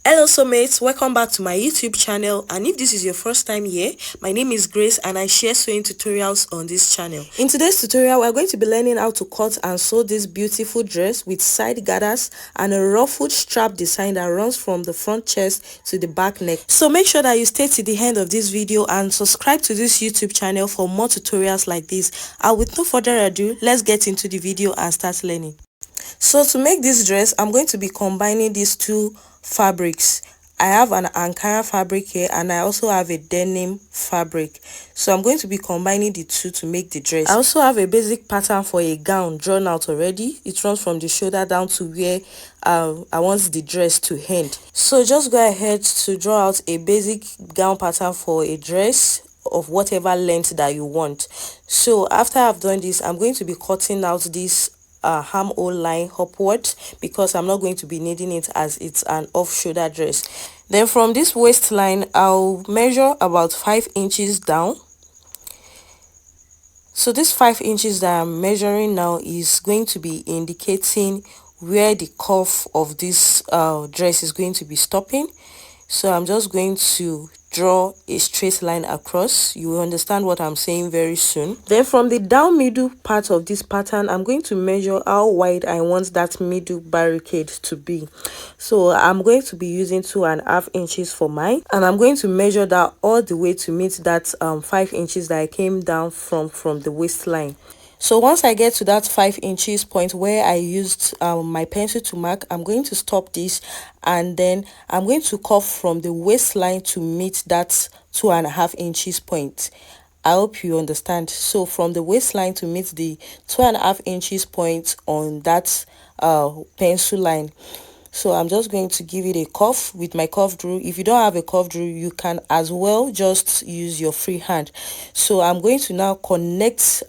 Hello mates, welcome back to my YouTube channel, and if this is your first time here, my name is Grace and I share sewing tutorials on this channel. In today's tutorial, we're going to be learning how to cut and sew this beautiful dress with side gathers and a ruffled strap design that runs from the front chest to the back neck. So make sure that you stay to the end of this video and subscribe to this YouTube channel for more tutorials like this. And with no further ado, let's get into the video and start learning. So to make this dress, I'm going to be combining these two fabrics. I have an Ankara fabric here and I also have a denim fabric. So I'm going to be combining the two to make the dress. I also have a basic pattern for a gown drawn out already. It runs from the shoulder down to where I want the dress to end. So just go ahead to draw out a basic gown pattern for a dress of whatever length that you want. So after I've done this, I'm going to be cutting out this armhole line upward because I'm not going to be needing it as it's an off-shoulder dress. Then from this waistline, I'll measure about 5 inches down. So this 5 inches that I'm measuring now is going to be indicating where the cuff of this dress is going to be stopping. So I'm just going to draw a straight line across. You will understand what I'm saying very soon. Then from the down middle part of this pattern, I'm going to measure how wide I want that middle barricade to be. So I'm going to be using 2.5 inches for mine, and I'm going to measure that all the way to meet that 5 inches that I came down from the waistline. So once I get to that 5 inches point where I used my pencil to mark, I'm going to stop this, and then I'm going to curve from the waistline to meet that 2.5 inches point. I hope you understand. So from the waistline to meet the 2.5 inches point on that pencil line. So I'm just going to give it a curve with my curved rule. If you don't have a curved rule, you can as well just use your free hand. So I'm going to now connect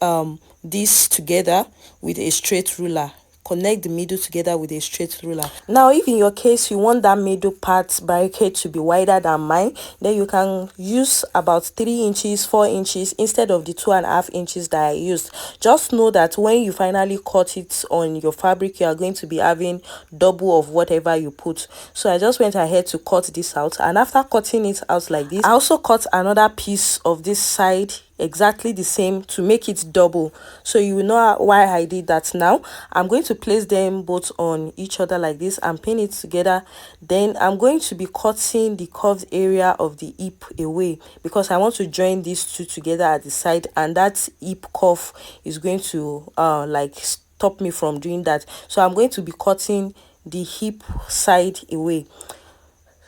this together with a straight ruler. Connect the middle together with a straight ruler. Now if in your case you want that middle part barricade to be wider than mine, then you can use about 3 inches 4 inches instead of the 2.5 inches that I used. Just know that when you finally cut it on your fabric, you are going to be having double of whatever you put. So I just went ahead to cut this out, and after cutting it out like this, I also cut another piece of this side exactly the same to make it double. So you will know why I did that. Now I'm going to place them both on each other like this and pin it together. Then I'm going to be cutting the curved area of the hip away because I want to join these two together at the side, and that hip curve is going to like stop me from doing that. So I'm going to be cutting the hip side away.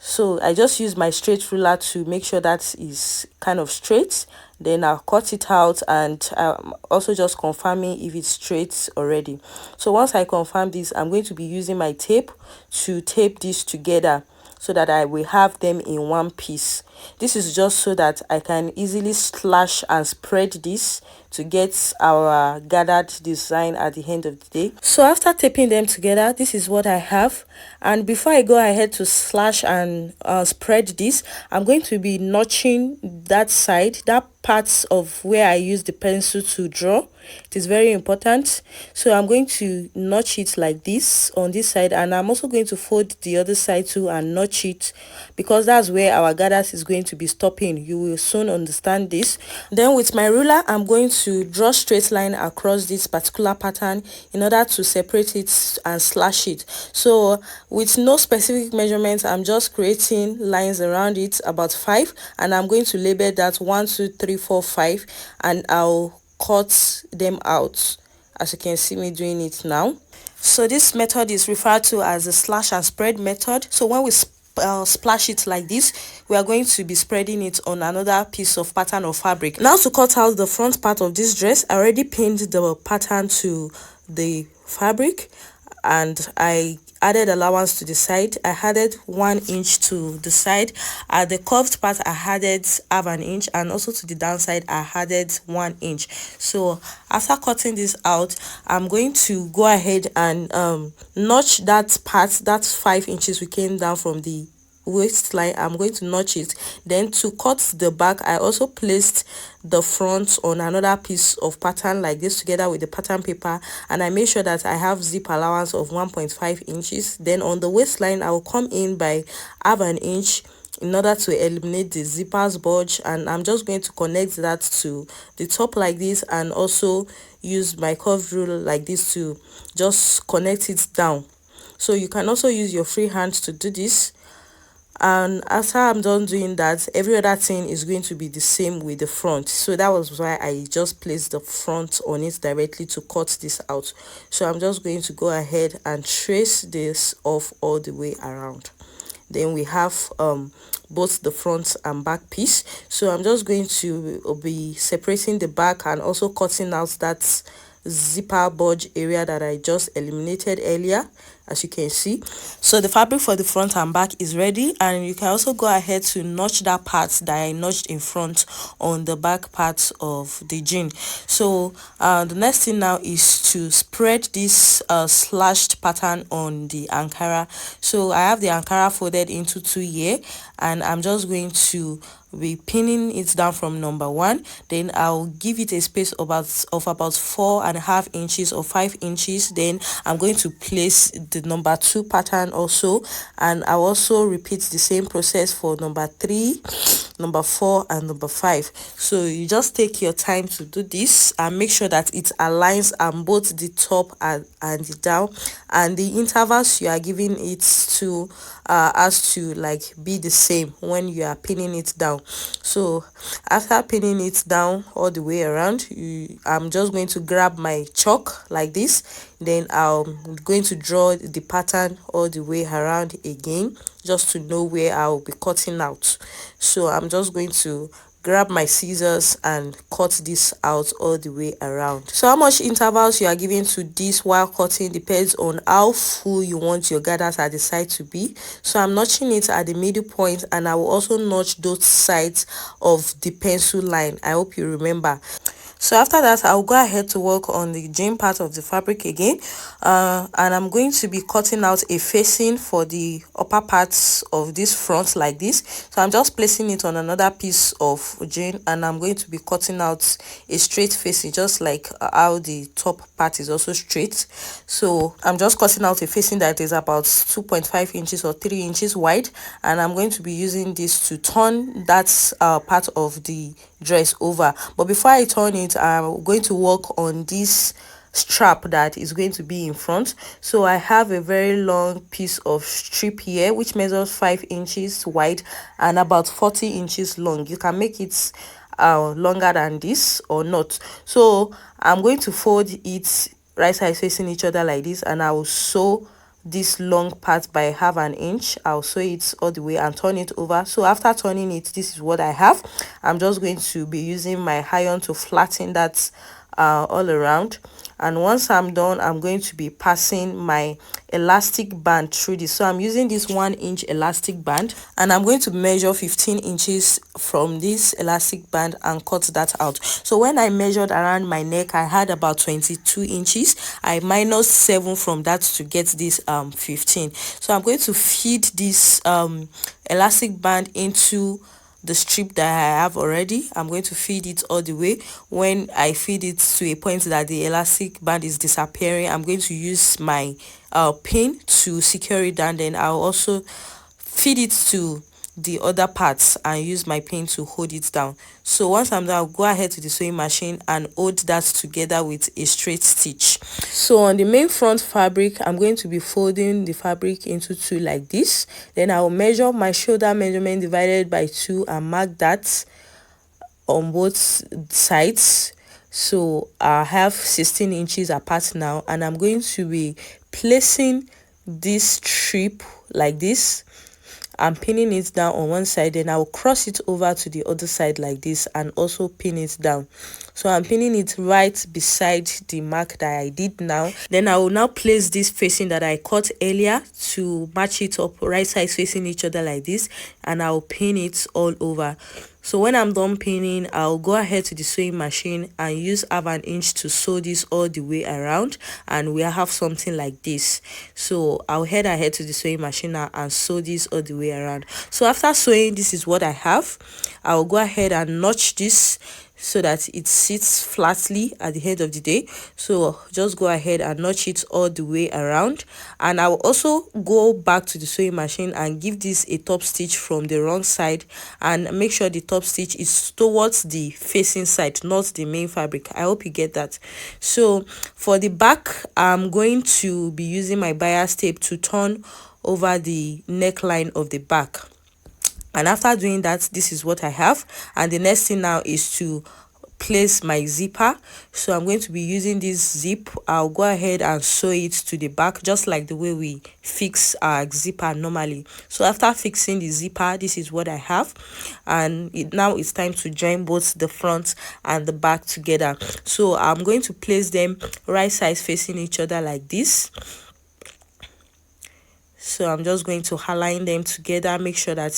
So I just use my straight ruler to make sure that is kind of straight. Then I'll cut it out, and I'm also just confirming if it's straight already. So once I confirm this, I'm going to be using my tape to tape this together so that I will have them in one piece. This is just so that I can easily slash and spread this to get our gathered design at the end of the day. So after taping them together, this is what I have. And before I go ahead to slash and spread this, I'm going to be notching that side, that parts of where I use the pencil to draw. It is very important. So I'm going to notch it like this on this side, and I'm also going to fold the other side too and notch it because that's where our gathers is going to be stopping. You will soon understand this. Then with my ruler, I'm going to draw straight line across this particular pattern in order to separate it and slash it. So with no specific measurements, I'm just creating lines around it, about 5, and I'm going to label that 1 2 3 4 5, and I'll cut them out as you can see me doing it now. So this method is referred to as the slash and spread method. So when we splash it like this, we are going to be spreading it on another piece of pattern or fabric. Now to cut out the front part of this dress, I already pinned the pattern to the fabric and I added allowance to the side. I added 1 inch to the side. At the curved part, I added half an inch, and also to the downside I added 1 inch. So after cutting this out, I'm going to go ahead and notch that part, that 5 inches we came down from the waistline, I'm going to notch it. Then to cut the back, I also placed the front on another piece of pattern like this together with the pattern paper, and I made sure that I have zip allowance of 1.5 inches. Then on the waistline, I will come in by half an inch in order to eliminate the zippers bulge, and I'm just going to connect that to the top like this, and also use my curved rule like this to just connect it down. So you can also use your free hand to do this. And after I'm done doing that, every other thing is going to be the same with the front. So that was why I just placed the front on it directly to cut this out. So I'm just going to go ahead and trace this off all the way around. Then we have both the front and back piece. So I'm just going to be separating the back and also cutting out that zipper bulge area that I just eliminated earlier, as you can see. So the fabric for the front and back is ready, and you can also go ahead to notch that part that I notched in front on the back part of the jean. So the next thing now is to spread this slashed pattern on the Ankara. So I have the Ankara folded into two here, and I'm just going to be pinning it down from number 1. Then I'll give it a space of about 4.5 inches or 5 inches. Then I'm going to place the number 2 pattern also, and I'll also repeat the same process for number 3, number 4, and number 5. So you just take your time to do this and make sure that it aligns on both the top and the down, and the intervals you are giving it to has to like be the same when you are pinning it down. So after pinning it down all the way around, I'm just going to grab my chalk like this. Then I'm going to draw the pattern all the way around again, just to know where I'll be cutting out. So I'm just going to grab my scissors and cut this out all the way around. So how much intervals you are giving to this while cutting depends on how full you want your gathers at the side to be. So I'm notching it at the middle point, and I will also notch those sides of the pencil line. I hope you remember. So after that, I'll go ahead to work on the jean part of the fabric again, and I'm going to be cutting out a facing for the upper parts of this front like this. So I'm just placing it on another piece of jean, and I'm going to be cutting out a straight facing, just like how the top part is also straight. So I'm just cutting out a facing that is about 2.5 inches or 3 inches wide, and I'm going to be using this to turn that part of the dress over. But before I turn it, I'm going to work on this strap that is going to be in front. So I have a very long piece of strip here which measures 5 inches wide and about 40 inches long. You can make it longer than this or not. So I'm going to fold it right sides facing each other like this, and I will sew this long part by half an inch. I'll sew it all the way and turn it over. So after turning it, this is what I have. I'm just going to be using my iron to flatten that all around, and once I'm done, I'm going to be passing my elastic band through this. So I'm using this 1-inch elastic band, and I'm going to measure 15 inches from this elastic band and cut that out. So when I measured around my neck, I had about 22 inches. I minus 7 from that to get this 15. So I'm going to feed this elastic band into the strip that I have already. I'm going to feed it all the way. When I feed it to a point that the elastic band is disappearing, I'm going to use my pin to secure it down. Then I'll also feed it to the other parts and use my pin to hold it down. So once I'm done, I'll go ahead to the sewing machine and hold that together with a straight stitch. So on the main front fabric, I'm going to be folding the fabric into 2 like this. Then I'll measure my shoulder measurement divided by 2 and mark that on both sides. So I have 16 inches apart now, and I'm going to be placing this strip like this. I'm pinning it down on one side, then I'll cross it over to the other side like this and also pin it down. So I'm pinning it right beside the mark that I did now. Then I will now place this facing that I cut earlier to match it up, right sides facing each other like this, and I'll pin it all over. So when I'm done pinning, I'll go ahead to the sewing machine and use half an inch to sew this all the way around, and we have something like this. So I'll head ahead to the sewing machine now and sew this all the way way around. So after sewing, this is what I have. I'll go ahead and notch this so that it sits flatly at the end of the day. So just go ahead and notch it all the way around, and I will also go back to the sewing machine and give this a top stitch from the wrong side, and make sure the top stitch is towards the facing side, not the main fabric. I hope you get that. So for the back, I'm going to be using my bias tape to turn over the neckline of the back. And after doing that, this is what I have. And the next thing now is to place my zipper. So I'm going to be using this zip. I'll go ahead and sew it to the back, just like the way we fix our zipper normally. So after fixing the zipper, this is what I have. And now it's time to join both the front and the back together. So I'm going to place them right sides facing each other like this. So I'm just going to align them together, make sure that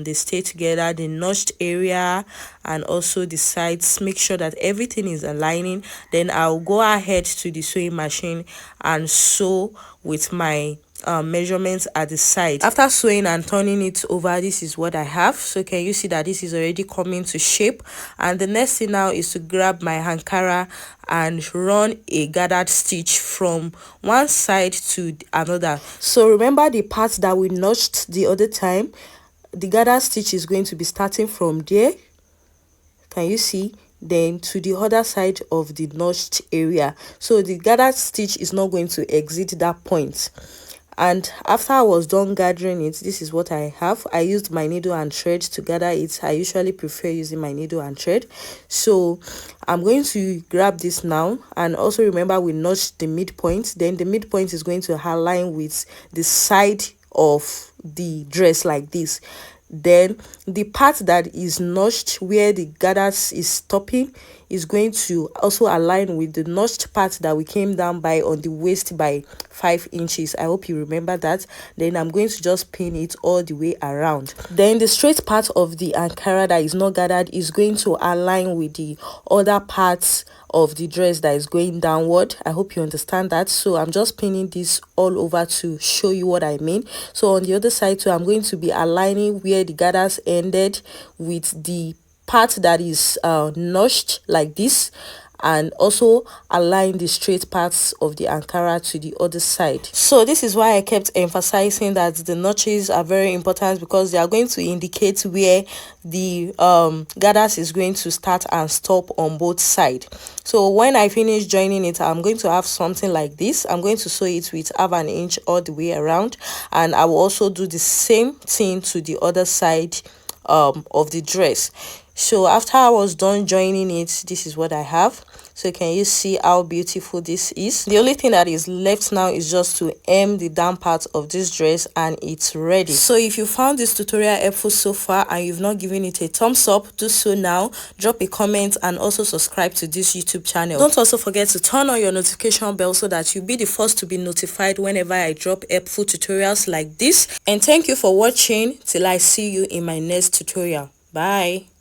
they stay together, the notched area and also the sides, make sure that everything is aligning. Then I'll go ahead to the sewing machine and sew with my measurements at the side. After sewing and turning it over, this is what I have. So can you see that this is already coming to shape? And the next thing now is to grab my Ankara and run a gathered stitch from one side to another. So remember the part that we notched the other time, the gathered stitch is going to be starting from there, can you see, then to the other side of the notched area. So the gathered stitch is not going to exit that point. And after I was done gathering it, this is what I have. I used my needle and thread to gather it. I usually prefer using my needle and thread. So I'm going to grab this now, and also remember we notched the midpoint. Then the midpoint is going to align with the side of the dress like this. Then the part that is notched where the gathers is stopping is going to also align with the notched part that we came down by on the waist by 5 inches. I hope you remember that. Then I'm going to just pin it all the way around. Then the straight part of the Ankara that is not gathered is going to align with the other parts of the dress that is going downward. I hope you understand that. So I'm just pinning this all over to show you what I mean. So on the other side too, I'm going to be aligning where the gathers ended with the part that is notched like this, and also align the straight parts of the Ankara to the other side. So this is why I kept emphasizing that the notches are very important, because they are going to indicate where the gathers is going to start and stop on both sides. So when I finish joining it, I'm going to have something like this. I'm going to sew it with 1/2 inch all the way around, and I will also do the same thing to the other side of the dress. So after I was done joining it, this is what I have. So can you see how beautiful this is? The only thing that is left now is just to hem the down part of this dress, and it's ready. So if you found this tutorial helpful so far and you've not given it a thumbs up, do so now. Drop a comment and also subscribe to this YouTube channel. Don't also forget to turn on your notification bell so that you'll be the first to be notified whenever I drop helpful tutorials like this. And thank you for watching till I see you in my next tutorial. Bye.